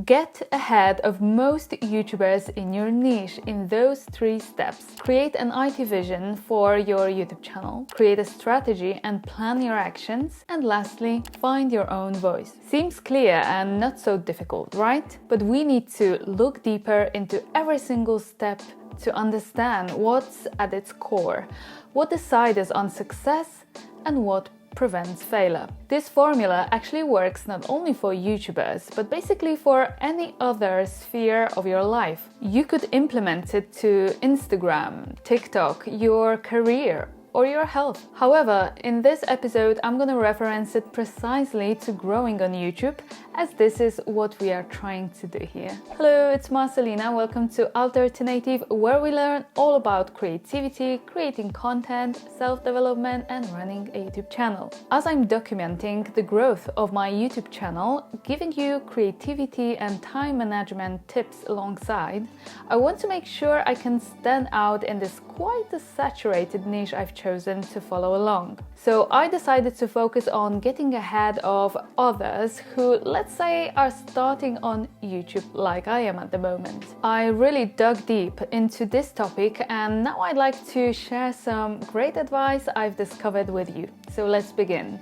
Get ahead of most YouTubers in your niche in those 3 steps. Create an IT vision for your YouTube channel, create a strategy and plan your actions, and lastly, find your own voice. Seems clear and not so difficult, right? But we need to look deeper into every single step to understand what's at its core, what decides on success, and what prevents failure. This formula actually works not only for YouTubers, but basically for any other sphere of your life. You could implement it to Instagram, TikTok, your career, or your health. However, in this episode, I'm going to reference it precisely to growing on YouTube, as this is what we are trying to do here. Hello, it's Marcelina. Welcome to Alternative, where we learn all about creativity, creating content, self-development, and running a YouTube channel. As I'm documenting the growth of my YouTube channel, giving you creativity and time management tips alongside, I want to make sure I can stand out in this quite a saturated niche I've chosen to follow along. So I decided to focus on getting ahead of others who, let's say, are starting on YouTube like I am at the moment. I really dug deep into this topic, and now I'd like to share some great advice I've discovered with you. So let's begin.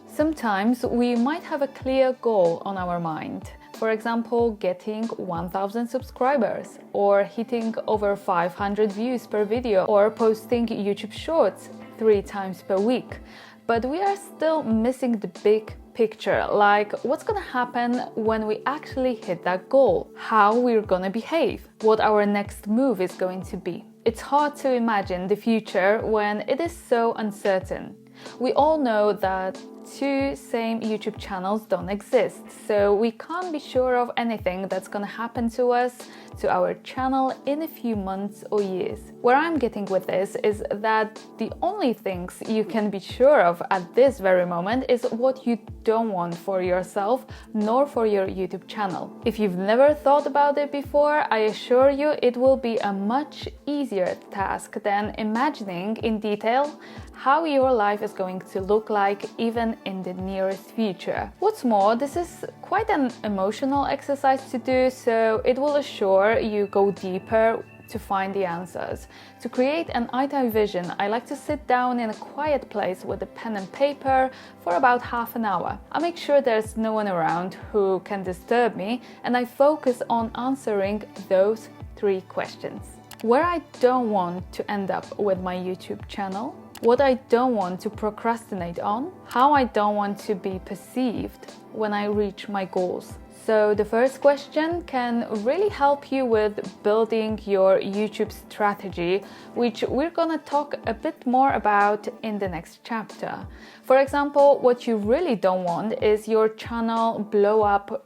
Sometimes we might have a clear goal on our mind. For example, getting 1,000 subscribers, or hitting over 500 views per video, or posting YouTube Shorts 3 times per week. But we are still missing the big picture, like what's gonna happen when we actually hit that goal, how we're gonna behave, what our next move is going to be. It's hard to imagine the future when it is so uncertain. We all know that 2 same YouTube channels don't exist, so we can't be sure of anything that's gonna happen to us, to our channel in a few months or years. Where I'm getting with this is that the only things you can be sure of at this very moment is what you don't want for yourself nor for your YouTube channel. If you've never thought about it before, I assure you it will be a much easier task than imagining in detail how your life is going to look like even in the nearest future. What's more, this is quite an emotional exercise to do, so it will assure you go deeper to find the answers. To create an IT vision, I like to sit down in a quiet place with a pen and paper for about half an hour. I make sure there's no one around who can disturb me, and I focus on answering those 3 questions. Where I don't want to end up with my YouTube channel, what I don't want to procrastinate on, how I don't want to be perceived when I reach my goals. So the first question can really help you with building your YouTube strategy, which we're gonna talk a bit more about in the next chapter. For example, what you really don't want is your channel blow up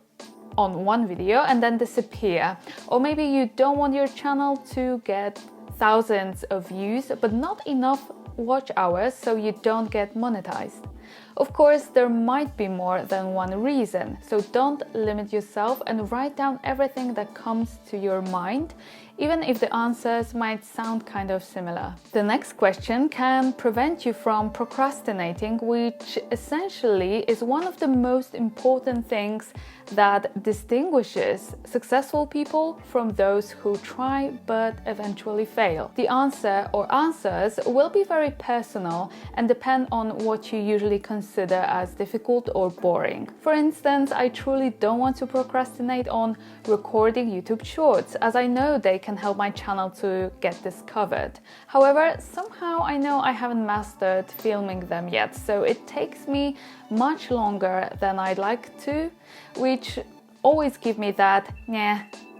on one video and then disappear. Or maybe you don't want your channel to get thousands of views, but not enough watch hours so you don't get monetized. Of course, there might be more than one reason, so don't limit yourself and write down everything that comes to your mind, even if the answers might sound kind of similar. The next question can prevent you from procrastinating, which essentially is one of the most important things that distinguishes successful people from those who try but eventually fail. The answer or answers will be very personal and depend on what you usually consider as difficult or boring. For instance, I truly don't want to procrastinate on recording YouTube Shorts, as I know they can help my channel to get discovered. However, somehow I know I haven't mastered filming them yet, so it takes me much longer than I'd like to, which always give me that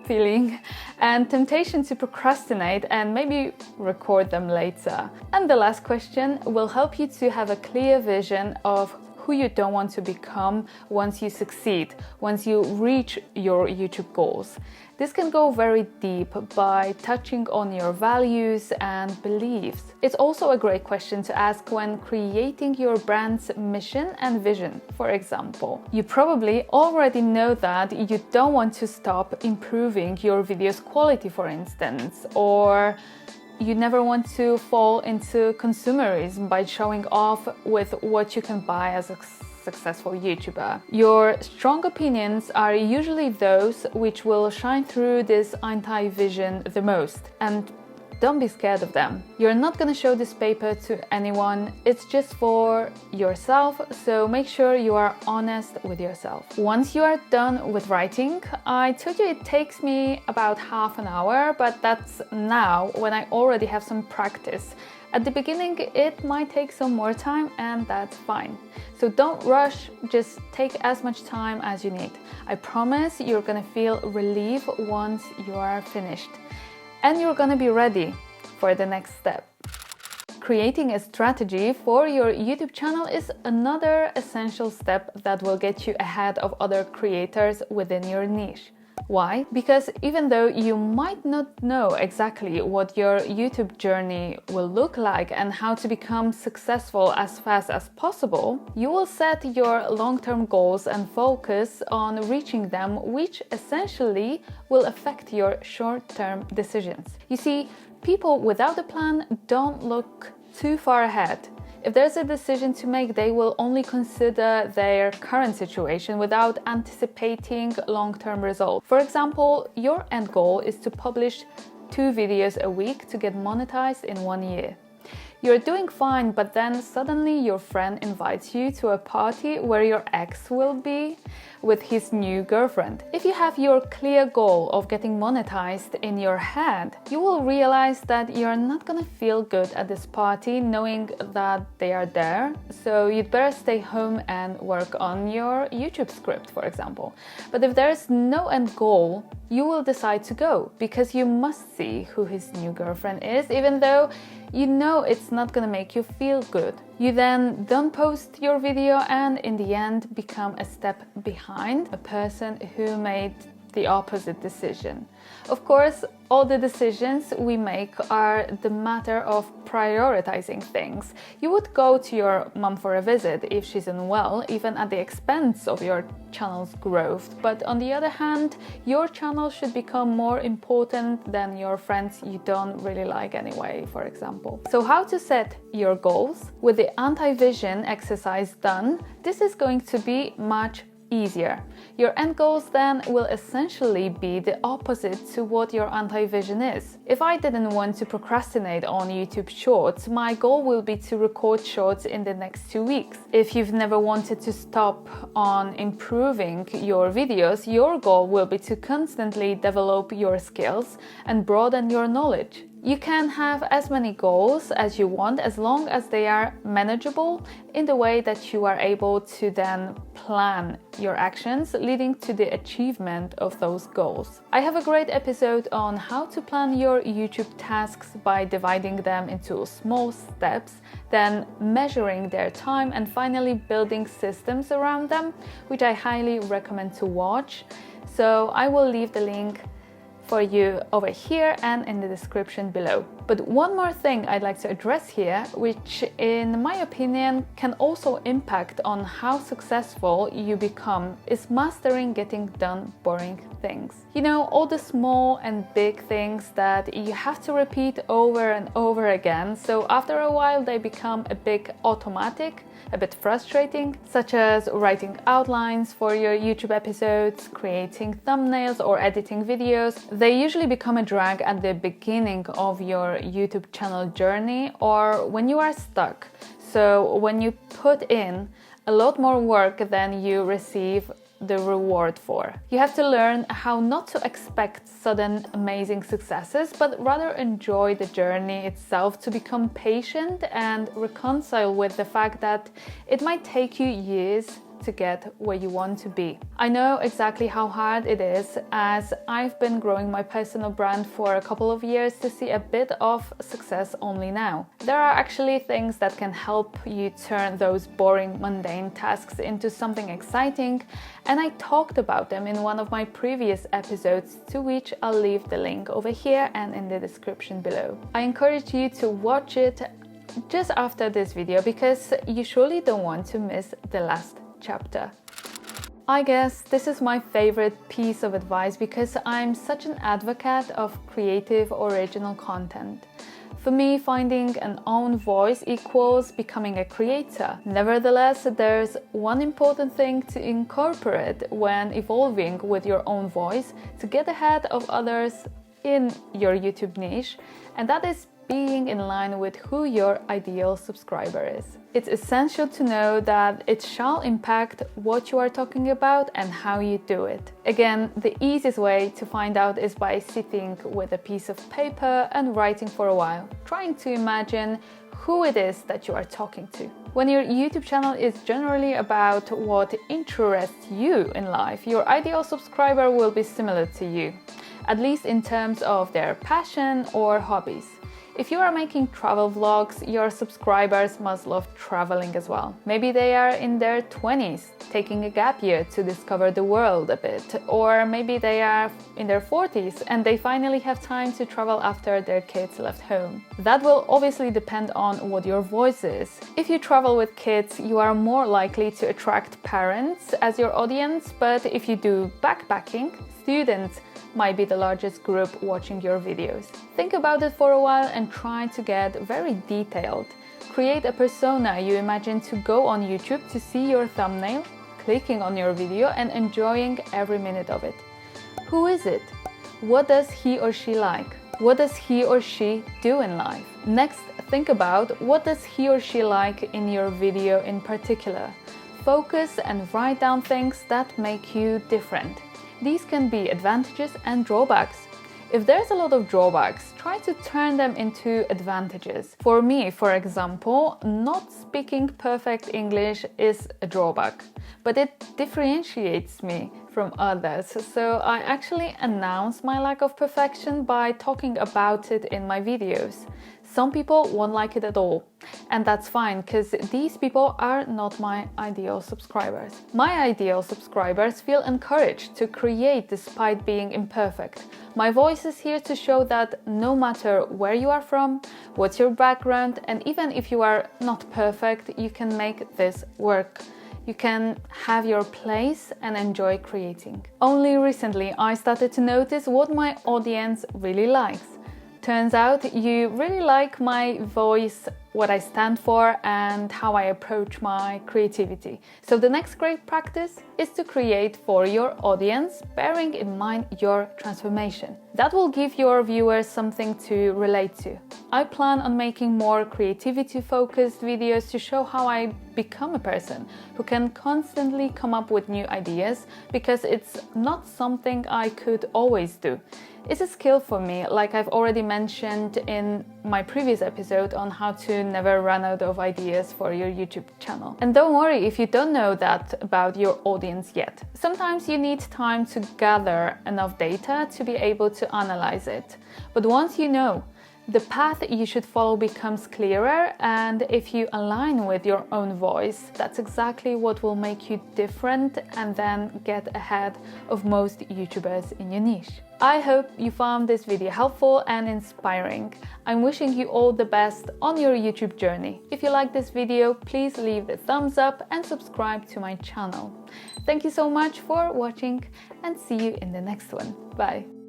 feeling and temptation to procrastinate and maybe record them later. And the last question will help you to have a clear vision of who you don't want to become once you succeed, once you reach your YouTube goals. This can go very deep by touching on your values and beliefs. It's also a great question to ask when creating your brand's mission and vision, for example. You probably already know that you don't want to stop improving your video's quality, for instance, or you never want to fall into consumerism by showing off with what you can buy as a successful YouTuber. Your strong opinions are usually those which will shine through this anti-vision the most, and don't be scared of them. You're not gonna show this paper to anyone, it's just for yourself, so make sure you are honest with yourself. Once you are done with writing, I told you it takes me about half an hour, but that's now when I already have some practice. At the beginning, it might take some more time, and that's fine. So don't rush, just take as much time as you need. I promise you're gonna feel relief once you are finished. And you're gonna be ready for the next step. Creating a strategy for your YouTube channel is another essential step that will get you ahead of other creators within your niche. Why? Because even though you might not know exactly what your YouTube journey will look like and how to become successful as fast as possible, you will set your long-term goals and focus on reaching them, which essentially will affect your short-term decisions. You see, people without a plan don't look too far ahead. If there's a decision to make, they will only consider their current situation without anticipating long-term results. For example, your end goal is to publish 2 videos a week to get monetized in 1 year. You're doing fine, but then suddenly your friend invites you to a party where your ex will be with his new girlfriend. If you have your clear goal of getting monetized in your head, you will realize that you're not gonna feel good at this party knowing that they are there, so you'd better stay home and work on your YouTube script, for example. But if there's no end goal, you will decide to go because you must see who his new girlfriend is, even though you know it's not gonna make you feel good. You then don't post your video and in the end become a step behind a person who made the opposite decision. Of course, all the decisions we make are the matter of prioritizing things. You would go to your mom for a visit if she's unwell, even at the expense of your channel's growth. But on the other hand, your channel should become more important than your friends you don't really like anyway, for example. So how to set your goals? With the anti-vision exercise done, this is going to be much easier. Your end goals then will essentially be the opposite to what your anti-vision is. If I didn't want to procrastinate on YouTube Shorts, my goal will be to record shorts in the next 2 weeks. If you've never wanted to stop on improving your videos, your goal will be to constantly develop your skills and broaden your knowledge. You can have as many goals as you want as long as they are manageable in the way that you are able to then plan your actions leading to the achievement of those goals. I have a great episode on how to plan your YouTube tasks by dividing them into small steps, then measuring their time and finally building systems around them, which I highly recommend to watch. So I will leave the link for you over here and in the description below. But one more thing I'd like to address here, which in my opinion can also impact on how successful you become, is mastering getting done boring things. You know, all the small and big things that you have to repeat over and over again, so after a while they become a bit automatic, a bit frustrating, such as writing outlines for your YouTube episodes, creating thumbnails or editing videos. They usually become a drag at the beginning of your YouTube channel journey or when you are stuck. So when you put in a lot more work than you receive the reward for. You have to learn how not to expect sudden amazing successes, but rather enjoy the journey itself, to become patient and reconcile with the fact that it might take you years to get where you want to be. I know exactly how hard it is, as I've been growing my personal brand for a couple of years to see a bit of success only now. There are actually things that can help you turn those boring, mundane tasks into something exciting, and I talked about them in one of my previous episodes, to which I'll leave the link over here and in the description below. I encourage you to watch it just after this video because you surely don't want to miss the last chapter. I guess this is my favorite piece of advice because I'm such an advocate of creative, original content. For me, finding an own voice equals becoming a creator. Nevertheless, there's one important thing to incorporate when evolving with your own voice to get ahead of others in your YouTube niche, and that is being in line with who your ideal subscriber is. It's essential to know that it shall impact what you are talking about and how you do it. Again, the easiest way to find out is by sitting with a piece of paper and writing for a while, trying to imagine who it is that you are talking to. When your YouTube channel is generally about what interests you in life, your ideal subscriber will be similar to you, at least in terms of their passion or hobbies. If you are making travel vlogs, your subscribers must love traveling as well. Maybe they are in their 20s, taking a gap year to discover the world a bit, or maybe they are in their 40s and they finally have time to travel after their kids left home. That will obviously depend on what your voice is. If you travel with kids, you are more likely to attract parents as your audience, but if you do backpacking, students might be the largest group watching your videos. Think about it for a while and try to get very detailed. Create a persona you imagine to go on YouTube to see your thumbnail, clicking on your video and enjoying every minute of it. Who is it? What does he or she like? What does he or she do in life? Next, think about what does he or she like in your video in particular. Focus and write down things that make you different. These can be advantages and drawbacks. If there's a lot of drawbacks, try to turn them into advantages. For me, for example, not speaking perfect English is a drawback, but it differentiates me from others. So I actually announce my lack of perfection by talking about it in my videos. Some people won't like it at all, and that's fine because these people are not my ideal subscribers. My ideal subscribers feel encouraged to create despite being imperfect. My voice is here to show that no matter where you are from, what's your background, and even if you are not perfect, you can make this work. You can have your place and enjoy creating. Only recently I started to notice what my audience really likes. Turns out you really like my voice, what I stand for, and how I approach my creativity. So the next great practice is to create for your audience, bearing in mind your transformation. That will give your viewers something to relate to. I plan on making more creativity-focused videos to show how I become a person who can constantly come up with new ideas, because it's not something I could always do. It's a skill for me, like I've already mentioned in my previous episode on how to never run out of ideas for your YouTube channel. And don't worry if you don't know that about your audience yet. Sometimes you need time to gather enough data to be able to analyze it. But once you know, the path you should follow becomes clearer, and if you align with your own voice, that's exactly what will make you different and then get ahead of most YouTubers in your niche. I hope you found this video helpful and inspiring. I'm wishing you all the best on your YouTube journey. If you like this video, please leave the thumbs up and subscribe to my channel. Thank you so much for watching and see you in the next one. Bye!